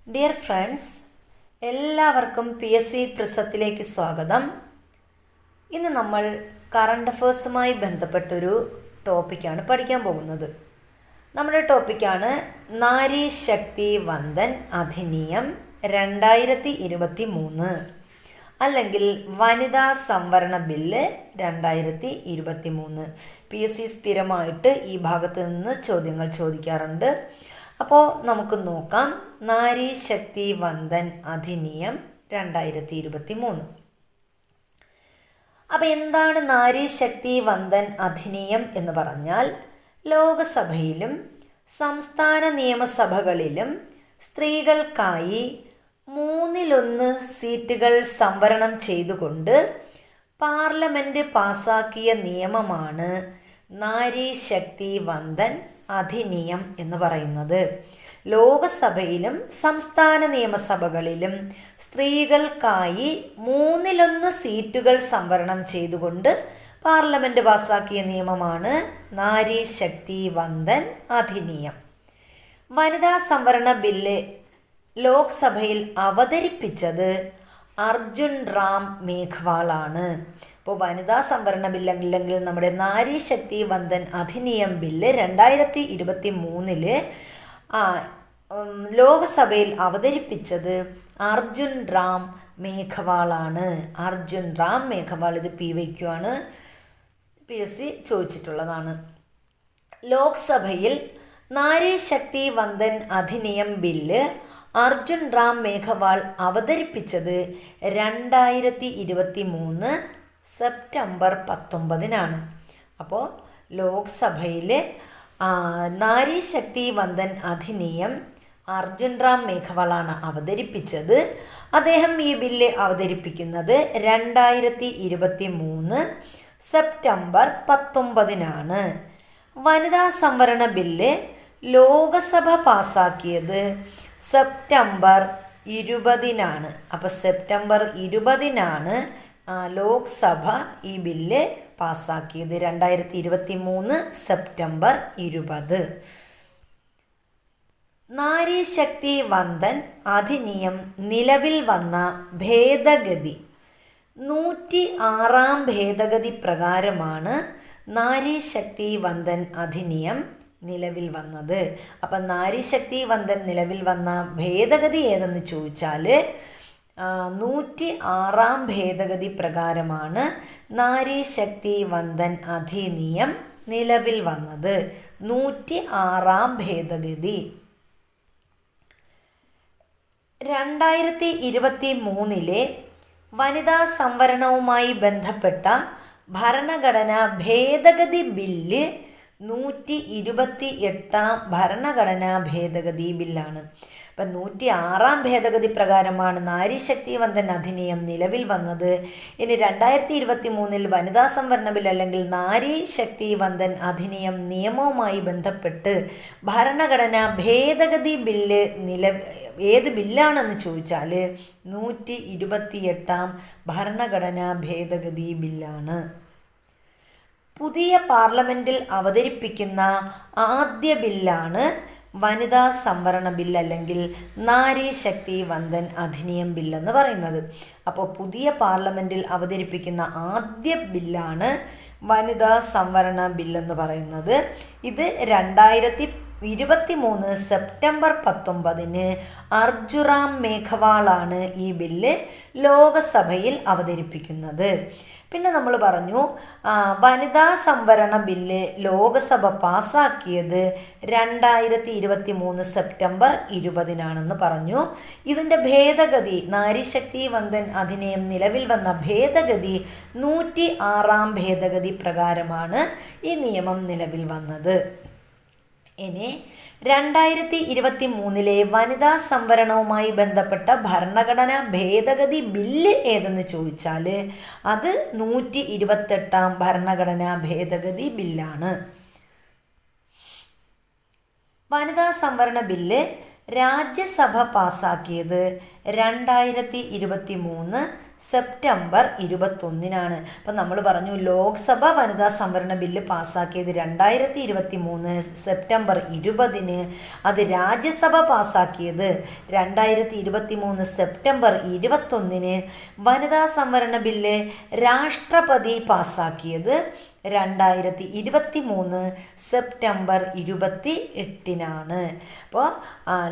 Dear friends, എല്ലാവർക്കും PSC പ്രിസത്തിലേക്ക് സ്വാഗതം. ഇന്ന് നമ്മൾ കറണ്ട് അഫേഴ്സുമായി ബന്ധപ്പെട്ടൊരു ടോപ്പിക്കാണ് പഠിക്കാൻ പോകുന്നത്. നമ്മുടെ ടോപ്പിക്കാണ് നാരി ശക്തി വന്ദൻ അധിനിയം 2023 അല്ലെങ്കിൽ വനിതാ സംവരണ ബില്ല് 2023. PSC സ്ഥിരമായിട്ട് ഈ ഭാഗത്ത് നിന്ന് ചോദ്യങ്ങൾ ചോദിക്കാറുണ്ട്. അപ്പോൾ നമുക്ക് നോക്കാം. നാരി ശക്തി വന്ദൻ അധിനിയം 2023. അപ്പോൾ എന്താണ് നാരി ശക്തി വന്ദൻ അധിനിയം എന്ന് പറഞ്ഞാൽ, ലോകസഭയിലും സംസ്ഥാന നിയമസഭകളിലും സ്ത്രീകൾക്കായി 1/3 സീറ്റുകൾ സംവരണം ചെയ്തുകൊണ്ട് പാർലമെൻറ്റ് പാസാക്കിയ നിയമമാണ് നാരി ശക്തി വന്ദൻ അധിനിയം എന്ന് പറയുന്നത്. ലോകസഭയിലും സംസ്ഥാന നിയമസഭകളിലും സ്ത്രീകൾക്കായി 1/3 സീറ്റുകൾ സംവരണം ചെയ്തുകൊണ്ട് പാർലമെൻറ്റ് പാസാക്കിയ നിയമമാണ് നാരി ശക്തി വന്ദൻ അധിനിയം. വനിതാ സംവരണ ബില്ല് ലോക്സഭയിൽ അവതരിപ്പിച്ചത് അർജുൻ റാം മേഘ്വാളാണ്. ഇപ്പോൾ വനിതാ സംവരണ ബില്ല് അല്ലെങ്കിൽ നമ്മുടെ നാരി ശക്തി വന്ദൻ അധിനിയം ബില്ല് 2023 ലോകസഭയിൽ അവതരിപ്പിച്ചത് അർജുൻ റാം മേഘ്വാളാണ്. അർജുൻ റാം മേഘ്വാൾ, ഇത് PYQ ആണ്, PSC ചോദിച്ചിട്ടുള്ളതാണ്. ലോക്സഭയിൽ നാരി ശക്തി വന്ദൻ അധിനിയം ബില്ല് അർജുൻ റാം മേഘ്വാൾ അവതരിപ്പിച്ചത് 2023 സെപ്റ്റംബർ 19 അപ്പോൾ ലോക്സഭയിൽ നാരി ശക്തി വന്ദൻ അധിനിയം അർജുൻ റാം മേഘ്വാളാണ് അവതരിപ്പിച്ചത്. അദ്ദേഹം ഈ ബില്ല് അവതരിപ്പിക്കുന്നത് 2023 സെപ്റ്റംബർ 19. വനിതാ സംവരണ ബില്ല് ലോകസഭ പാസാക്കിയത് സെപ്റ്റംബർ 20. അപ്പോൾ സെപ്റ്റംബർ 20 ലോക്സഭ ഈ ബില്ല് പാസാക്കിയത്. 2023 സെപ്റ്റംബർ 20. നാരി ശക്തി വന്ദൻ അധിനിയം നിലവിൽ വന്ന ഭേദഗതി 106 ഭേദഗതി പ്രകാരമാണ് നാരി ശക്തി വന്ദൻ അധിനിയം നിലവിൽ വന്നത്. അപ്പം നാരി ശക്തി വന്ദൻ നിലവിൽ വന്ന ഭേദഗതി ഏതെന്ന് ചോദിച്ചാൽ 106 ഭേദഗതി പ്രകാരമാണ് നാരി ശക്തി വന്ദൻ അധിനിയം നിലവിൽ വന്നത്. 106 ഭേദഗതി. 2023 വനിതാ സംവരണവുമായി ബന്ധപ്പെട്ട ഭരണഘടനാ ഭേദഗതി ബില്ല് 128 ഭരണഘടനാ ഭേദഗതി ബില്ലാണ്. അപ്പം 106 ഭേദഗതി പ്രകാരമാണ് നാരി ശക്തി വന്ദൻ അധിനിയം നിലവിൽ വന്നത്. ഇനി 2023 വനിതാ സംവരണ ബിൽ അല്ലെങ്കിൽ നാരി ശക്തി വന്ദൻ അധിനിയം നിയമവുമായി ബന്ധപ്പെട്ട് ഭരണഘടനാ ഭേദഗതി ബില്ല് ഏത് ബില്ലാണെന്ന് ചോദിച്ചാൽ 128 ഭരണഘടനാ ഭേദഗതി ബില്ലാണ്. പുതിയ പാർലമെൻറ്റിൽ അവതരിപ്പിക്കുന്ന ആദ്യ ബില്ലാണ് വനിതാ സംവരണ ബില്ല് അല്ലെങ്കിൽ നാരി ശക്തി വന്ദൻ അധിനിയം ബില്ലെന്ന് പറയുന്നത്. അപ്പോൾ പുതിയ പാർലമെൻറ്റിൽ അവതരിപ്പിക്കുന്ന ആദ്യ ബില്ലാണ് വനിതാ സംവരണ ബില്ലെന്ന് പറയുന്നത്. ഇത് 2023 സെപ്റ്റംബർ 19 അർജുൻ റാം മേഘ്വാളാണ് ഈ ബില്ല് ലോകസഭയിൽ അവതരിപ്പിക്കുന്നത്. പിന്നെ നമ്മൾ പറഞ്ഞു വനിതാ സംവരണ ബില്ല് ലോകസഭ പാസാക്കിയത് 2023 സെപ്റ്റംബർ 20 പറഞ്ഞു. ഇതിൻ്റെ ഭേദഗതി നാരി ശക്തി വന്ദൻ അധിനിയം നിലവിൽ വന്ന ഭേദഗതി 106 ഭേദഗതി പ്രകാരമാണ് ഈ നിയമം നിലവിൽ വന്നത്. ഇനി 2023 വനിതാ സംവരണവുമായി ബന്ധപ്പെട്ട ഭരണഘടനാ ഭേദഗതി ബില്ല് ഏതെന്ന് ചോദിച്ചാൽ അത് 128 ഭരണഘടനാ ഭേദഗതി ബില്ലാണ്. വനിതാ സംവരണ ബില്ല് രാജ്യസഭ പാസാക്കിയത് 2023 സെപ്റ്റംബർ 21. അപ്പം നമ്മൾ പറഞ്ഞു ലോക്സഭ വനിതാ സംവരണ ബില്ല് പാസ്സാക്കിയത് 2023 സെപ്റ്റംബർ 20. അത് രാജ്യസഭ പാസ്സാക്കിയത് 2023 സെപ്റ്റംബർ 21. വനിതാ സംവരണ ബില്ല് രാഷ്ട്രപതി പാസ്സാക്കിയത് 2023 സെപ്റ്റംബർ 28. അപ്പോൾ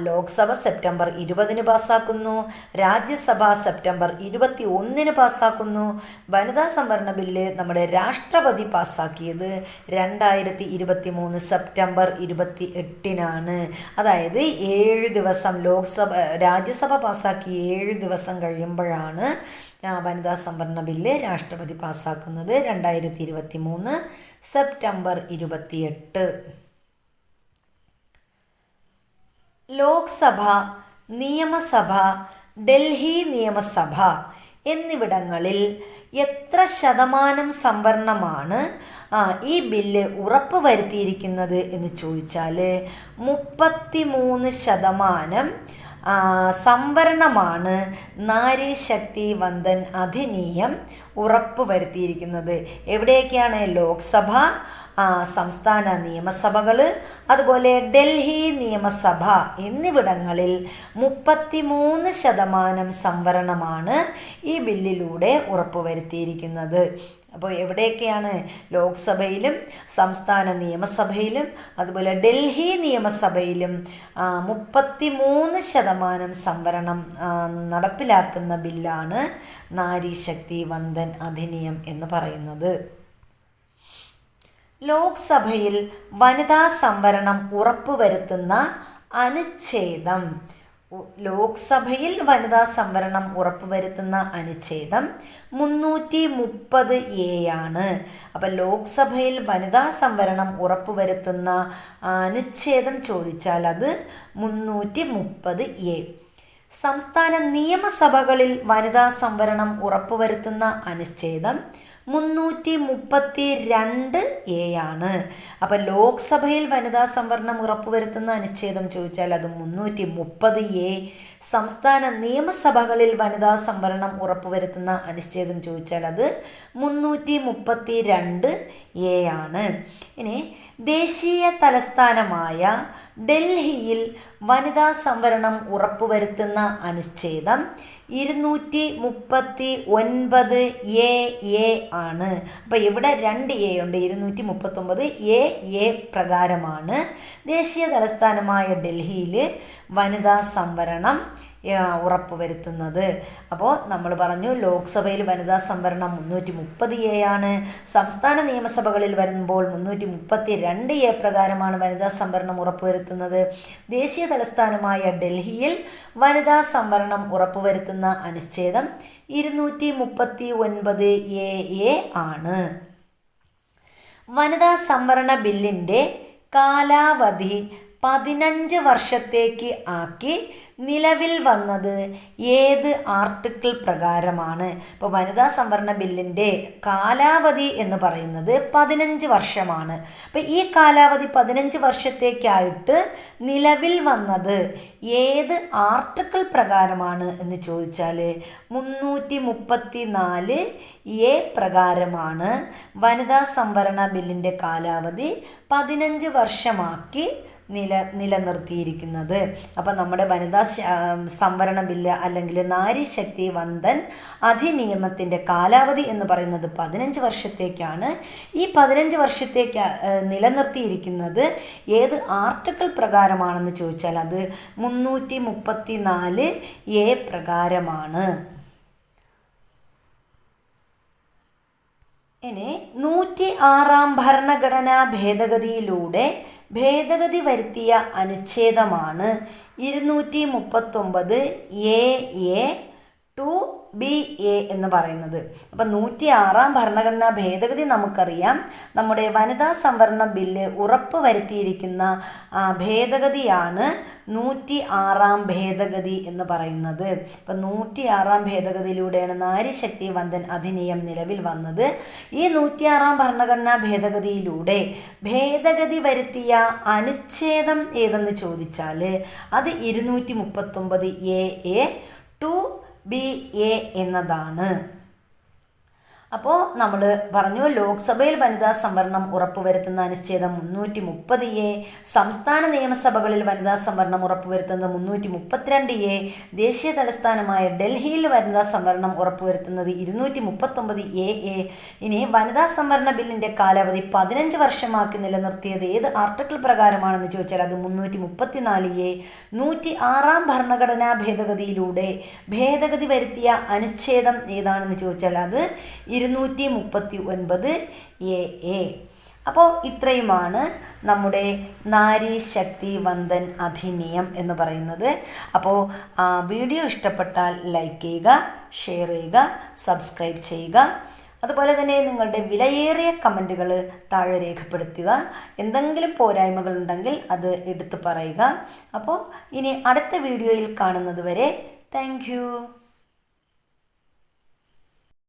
ലോക്സഭ സെപ്റ്റംബർ 20 പാസ്സാക്കുന്നു, രാജ്യസഭ സെപ്റ്റംബർ 21 പാസ്സാക്കുന്നു. വനിതാ സംവരണ ബില്ല് നമ്മുടെ രാഷ്ട്രപതി പാസ്സാക്കിയത് 2023 സെപ്റ്റംബർ 28. അതായത് 7 ദിവസം രാജ്യസഭ പാസ്സാക്കി 7 ദിവസം കഴിയുമ്പോഴാണ് വനിതാ സംവരണ ബില്ല് രാഷ്ട്രപതി പാസ്സാക്കുന്നത് 2023 സെപ്റ്റംബർ 28. ലോക്സഭ, നിയമസഭ, ഡൽഹി നിയമസഭ എന്നിവിടങ്ങളിൽ എത്ര ശതമാനം സംവരണമാണ് ഈ ബില്ല് ഉറപ്പുവരുത്തിയിരിക്കുന്നത് എന്ന് ചോദിച്ചാൽ 33% സംവരണമാണ് നാരീശക്തി വന്ദൻ അധിനിയം ഉറപ്പുവരുത്തിയിരിക്കുന്നത്. എവിടെയൊക്കെയാണ്? ലോക്സഭ, സംസ്ഥാന നിയമസഭകൾ, അതുപോലെ ഡൽഹി നിയമസഭ എന്നിവിടങ്ങളിൽ 33% സംവരണമാണ് ഈ ബില്ലിലൂടെ ഉറപ്പുവരുത്തിയിരിക്കുന്നത്. അപ്പോൾ എവിടെയൊക്കെയാണ്? ലോക്സഭയിലും സംസ്ഥാന നിയമസഭയിലും അതുപോലെ ഡൽഹി നിയമസഭയിലും 33% സംവരണം നടപ്പിലാക്കുന്ന ബില്ലാണ് നാരീശക്തി വന്ദൻ അധിനിയം എന്ന് പറയുന്നത്. ലോക്സഭയിൽ വനിതാ സംവരണം ഉറപ്പുവരുത്തുന്ന അനുച്ഛേദം. ലോക്സഭയിൽ വനിതാ സംവരണം ഉറപ്പുവരുത്തുന്ന അനുച്ഛേദം 330A ആണ്. അപ്പം ലോക്സഭയിൽ വനിതാ സംവരണം ഉറപ്പുവരുത്തുന്ന അനുച്ഛേദം ചോദിച്ചാൽ അത് 330A. സംസ്ഥാന നിയമസഭകളിൽ വനിതാ സംവരണം ഉറപ്പുവരുത്തുന്ന അനുച്ഛേദം 332A ആണ്. അപ്പം ലോക്സഭയിൽ വനിതാ സംവരണം ഉറപ്പുവരുത്തുന്ന അനുച്ഛേദം ചോദിച്ചാൽ അത് 330A. സംസ്ഥാന നിയമസഭകളിൽ വനിതാ സംവരണം ഉറപ്പുവരുത്തുന്ന അനുച്ഛേദം ചോദിച്ചാൽ അത് 332A ആണ്. ഇനി ദേശീയ തലസ്ഥാനമായ ഡൽഹിയിൽ വനിതാ സംവരണം ഉറപ്പുവരുത്തുന്ന അനുച്ഛേദം 239A ആണ്. അപ്പോൾ ഇവിടെ 2A ഉണ്ട്. 239A പ്രകാരമാണ് ദേശീയ തലസ്ഥാനമായ ഡൽഹിയിൽ വനിതാ സംവരണം ഉറപ്പുവരുത്തുന്നത്. അപ്പോൾ നമ്മൾ പറഞ്ഞു ലോക്സഭയിൽ വനിതാ സംവരണം 330A ആണ്. സംസ്ഥാന നിയമസഭകളിൽ വരുമ്പോൾ 332A പ്രകാരമാണ് വനിതാ സംവരണം ഉറപ്പുവരുത്തുന്നത്. ദേശീയ തലസ്ഥാനമായ ഡൽഹിയിൽ വനിതാ സംവരണം ഉറപ്പുവരുത്തുന്ന അനുച്ഛേദം 239A ആണ്. വനിതാ സംവരണ ബില്ലിൻ്റെ കാലാവധി 15 വർഷത്തേക്ക് ആക്കി നിലവിൽ വന്നത് ഏത് ആർട്ടിക്കിൾ പ്രകാരമാണ്? ഇപ്പോൾ വനിതാ സംവരണ ബില്ലിൻ്റെ കാലാവധി എന്ന് പറയുന്നത് 15 വർഷമാണ്. അപ്പോൾ ഈ കാലാവധി 15 വർഷത്തേക്കായിട്ട് നിലവിൽ വന്നത് ഏത് ആർട്ടിക്കിൾ പ്രകാരമാണ് എന്ന് ചോദിച്ചാൽ 334A പ്രകാരമാണ് വനിതാ സംവരണ ബില്ലിൻ്റെ കാലാവധി 15 വർഷമാക്കി നിലനിർത്തിയിരിക്കുന്നത്. അപ്പം നമ്മുടെ വനിതാ സംവരണ ബില്ല് അല്ലെങ്കിൽ നാരീശക്തി വന്ദൻ അധിനിയമത്തിൻ്റെ കാലാവധി എന്ന് പറയുന്നത് 15 വർഷത്തേക്കാണ്. ഈ 15 വർഷത്തേക്ക് നിലനിർത്തിയിരിക്കുന്നത് ഏത് ആർട്ടിക്കിൾ പ്രകാരമാണെന്ന് ചോദിച്ചാൽ അത് 334A പ്രകാരമാണ്. ഇനി 106 ഭരണഘടനാ ഭേദഗതിയിലൂടെ ഭേദഗതി വരുത്തിയ അനുച്ഛേദമാണ് 239AA to 2BA എന്ന് പറയുന്നത്. അപ്പം 106 ഭരണഘടനാ ഭേദഗതി നമുക്കറിയാം. നമ്മുടെ വനിതാ സംവരണ ബില്ല് ഉറപ്പ് വരുത്തിയിരിക്കുന്ന ഭേദഗതിയാണ് 106 ഭേദഗതി എന്ന് പറയുന്നത്. അപ്പം 106 ഭേദഗതിയിലൂടെയാണ് നാരിശക്തി വന്ദൻ അധിനിയം നിലവിൽ വന്നത്. ഈ 106 ഭരണഘടനാ ഭേദഗതിയിലൂടെ ഭേദഗതി വരുത്തിയ അനുച്ഛേദം ഏതെന്ന് ചോദിച്ചാൽ അത് 239A 2BA എന്നതാണ്. അപ്പോൾ നമ്മൾ പറഞ്ഞു, ലോക്സഭയിൽ വനിതാ സംവരണം ഉറപ്പുവരുത്തുന്ന അനുച്ഛേദം 330A, സംസ്ഥാന നിയമസഭകളിൽ വനിതാ സംവരണം ഉറപ്പുവരുത്തുന്നത് 332A, ദേശീയ തലസ്ഥാനമായ ഡൽഹിയിൽ വനിതാ സംവരണം ഉറപ്പുവരുത്തുന്നത് 239AA. ഇനി വനിതാ സംവരണ ബില്ലിൻ്റെ കാലാവധി 15 വർഷമാക്കി നിലനിർത്തിയത് ഏത് ആർട്ടിക്കിൾ പ്രകാരമാണെന്ന് ചോദിച്ചാൽ അത് 334A. 106 ഭരണഘടനാ ഭേദഗതിയിലൂടെ ഭേദഗതി വരുത്തിയ അനുച്ഛേദം ഏതാണെന്ന് ചോദിച്ചാൽ അത് 239AA. അപ്പോൾ ഇത്രയുമാണ് നമ്മുടെ നാരി ശക്തി വന്ദൻ അധിനിയം എന്ന് പറയുന്നത്. അപ്പോൾ വീഡിയോ ഇഷ്ടപ്പെട്ടാൽ ലൈക്ക് ചെയ്യുക, ഷെയർ ചെയ്യുക, സബ്സ്ക്രൈബ് ചെയ്യുക. അതുപോലെ തന്നെ നിങ്ങളുടെ വിലയേറിയ കമൻറ്റുകൾ താഴെ രേഖപ്പെടുത്തുക. എന്തെങ്കിലും പോരായ്മകളുണ്ടെങ്കിൽ അത് എടുത്തു പറയുക. അപ്പോൾ ഇനി അടുത്ത വീഡിയോയിൽ കാണുന്നത് വരെ താങ്ക് യു.